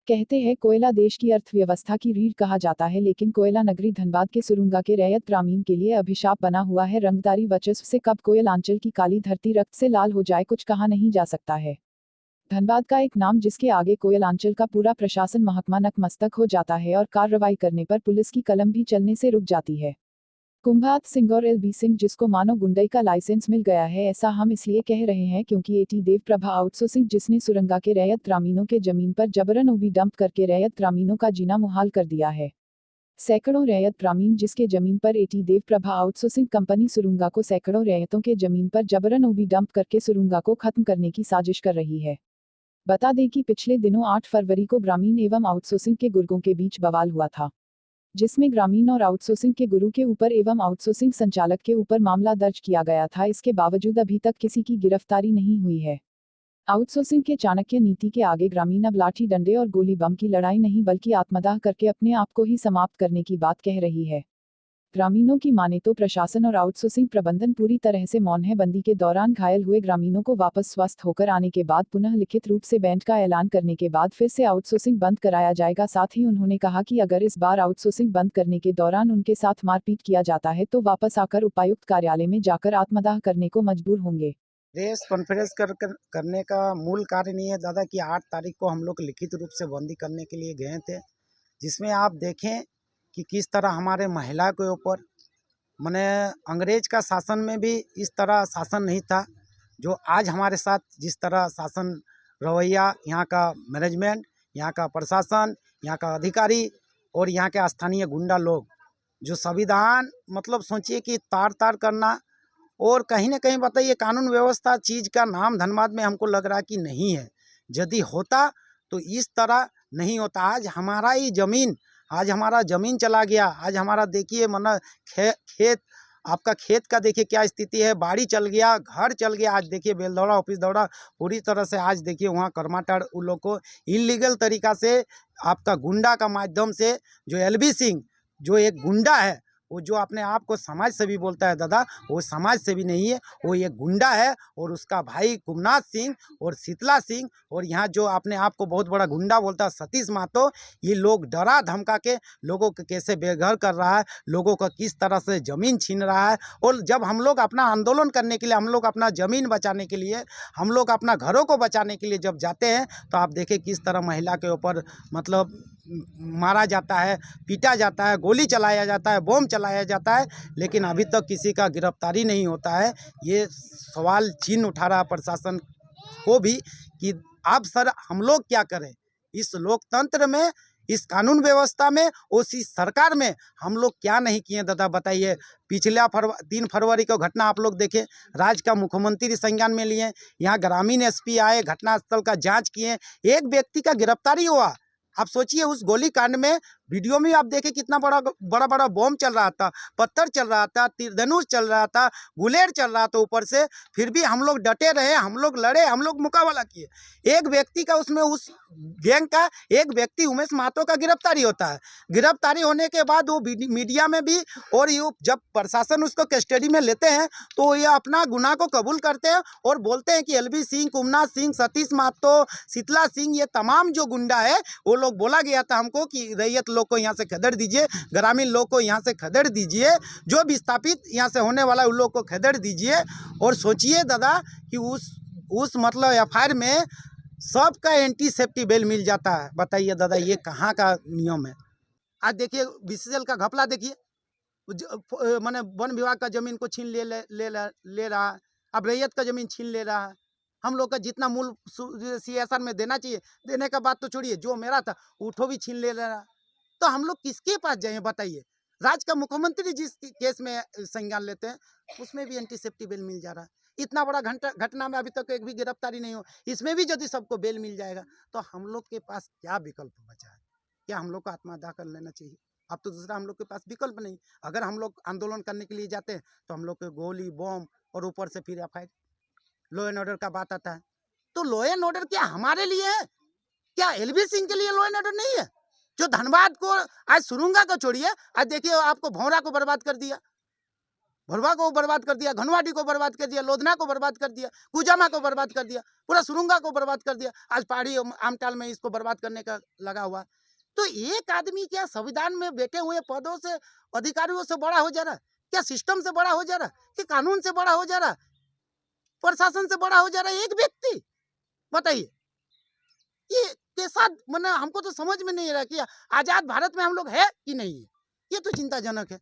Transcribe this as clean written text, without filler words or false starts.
कहते हैं कोयला देश की अर्थव्यवस्था की रीढ़ कहा जाता है, लेकिन कोयला नगरी धनबाद के सुरुंगा के रैयत ग्रामीण के लिए अभिशाप बना हुआ है। रंगदारी वर्चस्व से कब कोयलांचल की काली धरती रक्त से लाल हो जाए, कुछ कहा नहीं जा सकता है। धनबाद का एक नाम जिसके आगे कोयलांचल का पूरा प्रशासन महकमा नतमस्तक हो जाता है और कार्रवाई करने पर पुलिस की कलम भी चलने से रुक जाती है। कुंभात सिंह और एलबी सिंह, जिसको मानो गुंडई का लाइसेंस मिल गया है। ऐसा हम इसलिए कह रहे हैं क्योंकि एटी देव प्रभा आउटसोर्सिंग, जिसने सुरंगा के रैयत ग्रामीणों के जमीन पर जबरन ओबी डंप करके रैयत ग्रामीणों का जीना मुहाल कर दिया है। सैकड़ों रैयत ग्रामीण जिसके जमीन पर एटी देव प्रभा आउटसोर्सिंग कंपनी सुरुंगा को सैकड़ों रैयतों के जमीन पर जबरन ओबी डंप करके सुरुंगा को खत्म करने की साजिश कर रही है। बता दें कि पिछले दिनों 8 फरवरी को ग्रामीण एवं आउटसोर्सिंग के गुर्गों के बीच बवाल हुआ था, जिसमें ग्रामीण और आउटसोर्सिंग के गुरु के ऊपर एवं आउटसोर्सिंग संचालक के ऊपर मामला दर्ज किया गया था। इसके बावजूद अभी तक किसी की गिरफ्तारी नहीं हुई है। आउटसोर्सिंग के चाणक्य नीति के आगे ग्रामीण अब लाठी डंडे और गोली बम की लड़ाई नहीं बल्कि आत्मदाह करके अपने आप को ही समाप्त करने की बात कह रही है। ग्रामीणों की माने तो प्रशासन और आउटसोर्सिंग प्रबंधन पूरी तरह से मौन है। बंदी के दौरान घायल हुए ग्रामीणों को वापस स्वस्थ होकर आने के बाद पुनः लिखित रूप से बैंड का ऐलान करने के बाद फिर से आउटसोर्सिंग बंद कराया जाएगा। साथ ही उन्होंने कहा कि अगर इस बार आउटसोर्सिंग बंद करने के दौरान उनके साथ मारपीट किया जाता है तो वापस आकर उपायुक्त कार्यालय में जाकर आत्मदाह करने को मजबूर होंगे। प्रेस कॉन्फ्रेंस करने का मूल कारण नहीं है दादा कि 8 तारीख को हम लोग लिखित रूप से बंदी करने के लिए गए थे, जिसमें आप देखें कि किस तरह हमारे महिला के ऊपर माने अंग्रेज का शासन में भी इस तरह शासन नहीं था जो आज हमारे साथ जिस तरह शासन रवैया, यहाँ का मैनेजमेंट, यहाँ का प्रशासन, यहाँ का अधिकारी और यहाँ के स्थानीय गुंडा लोग जो संविधान मतलब सोचिए कि तार तार करना और कहीं ना कहीं बताइए कानून व्यवस्था चीज़ का नाम धनबाद में हमको लग रहा कि नहीं है। यदि होता तो इस तरह नहीं होता। आज हमारा ज़मीन चला गया। आज हमारा देखिए मना खेत आपका खेत का देखिए क्या स्थिति है, बाड़ी चल गया, घर चल गया। आज देखिए बेलदौड़ा ऑफिस दौड़ा पूरी तरह से आज देखिए वहाँ कर्माटार उन लोग को इलीगल तरीका से आपका गुंडा का माध्यम से जो एलबी सिंह जो एक गुंडा है, वो जो अपने आप को समाज सेवी बोलता है दादा, वो समाज सेवी नहीं है, वो एक गुंडा है। और उसका भाई कुमनाथ सिंह और शीतला सिंह और यहाँ जो अपने आप को बहुत बड़ा गुंडा बोलता है सतीश महतो, ये लोग डरा धमका के लोगों को कैसे बेघर कर रहा है, लोगों का किस तरह से ज़मीन छीन रहा है। और जब हम लोग अपना आंदोलन करने के लिए, हम लोग अपना ज़मीन बचाने के लिए, हम लोग अपना घरों को बचाने के लिए जब जाते हैं तो आप देखें किस तरह महिला के ऊपर मतलब मारा जाता है, पीटा जाता है, गोली चलाया जाता है, बम चलाया जाता है, लेकिन अभी तक किसी का गिरफ्तारी नहीं होता है। ये सवाल चिन्ह उठा रहा प्रशासन को भी कि अब सर हम लोग क्या करें इस लोकतंत्र में, इस कानून व्यवस्था में, उस इस सरकार में हम लोग क्या नहीं किए दादा बताइए। पिछला 3 फरवरी को घटना आप लोग देखें, राज्य का मुख्यमंत्री संज्ञान में लिए, यहाँ ग्रामीण एसपी आए, घटनास्थल का जांच किए, एक व्यक्ति का गिरफ्तारी हुआ। आप सोचिए उस गोली कांड में वीडियो में आप देखें कितना बड़ा बड़ा बम चल रहा था, पत्थर चल रहा था, तीरधनुष चल रहा था, गुलेर चल रहा था ऊपर से, फिर भी हम लोग डटे रहे, हम लोग लड़े, हम लोग मुकाबला किए। एक व्यक्ति का उसमें उस गैंग का एक व्यक्ति उमेश महतो का गिरफ्तारी होता है। गिरफ्तारी होने के बाद वो मीडिया में भी और ये जब प्रशासन उसको कस्टडी में लेते हैं तो ये अपना गुनाह को कबूल करते हैं और बोलते हैं कि एलबी सिंह, कुमनाथ सिंह, सतीश महतो, शीतला सिंह, ये तमाम जो गुंडा है वो लोग बोला गया था हमको कि रैयत लोग को यहाँ से खदेड़ दीजिए, ग्रामीण लोग को यहाँ से खदेड़ दीजिए, जो विस्थापित यहाँ से होने वाला उन लोग को खदेड़ दीजिए। और सोचिए दादा कि उस मतलब एफआईआर में सबका एंटी सेफ्टी बेल मिल जाता है। बताइए दादा ये कहाँ का नियम है। आज देखिए बीसीएल का घपला देखिए, माने वन विभाग का जमीन को छीन ले रहा है, अब रैयत का जमीन छीन ले रहा है। हम लोग का जितना मूल सीएसआर में देना चाहिए, देने का बात तो छोड़िए, जो मेरा था उठो भी छीन ले रहा। तो हम लोग किसके पास जाएं बताइए। राज्य का मुख्यमंत्री जिस केस में संज्ञान लेते हैं उसमें भी एंटी सेफ्टी बेल मिल जा रहा है। इतना बड़ा घटना में अभी तक एक भी गिरफ्तारी नहीं हो, इसमें भी यदि सबको बेल मिल जाएगा तो हम लोग के पास क्या विकल्प बचा है? क्या हम लोग को आत्मदाह कर लेना चाहिए? अब तो दूसरा हम लोग के पास विकल्प नहीं। अगर हम लोग आंदोलन करने के लिए जाते हैं तो हम लोग के गोली बम और ऊपर से फिर एफआईआर, लॉ एंड ऑर्डर का बात आता है। तो लॉ एंड ऑर्डर क्या हमारे लिए है? क्या एलबी सिंह के लिए लॉ एंड ऑर्डर नहीं है? जो धनबाद को आज सुरुंगा को छोड़िए, आज देखिए आपको भौरा को बर्बाद कर दिया। भरवा को बर्बाद कर दिया, घनवाटी को बर्बाद कर दिया, लोधना को बर्बाद कर दिया, कुजामा को बर्बाद कर दिया, पूरा सुरुंगा को बर्बाद कर दिया। आज पहाड़ी आमटाल में इसको बर्बाद करने का लगा हुआ। तो एक आदमी क्या संविधान में बैठे हुए पदों से, अधिकारियों से बड़ा हो जा रहा है? क्या सिस्टम से बड़ा हो जा रहा है? कि कानून से बड़ा हो जा रहा है? प्रशासन से बड़ा हो जा रहा है एक व्यक्ति? बताइए, ये कैसा, मतलब हमको तो समझ में नहीं आ रहा कि आजाद भारत में हम लोग है कि नहीं है। ये तो चिंताजनक है।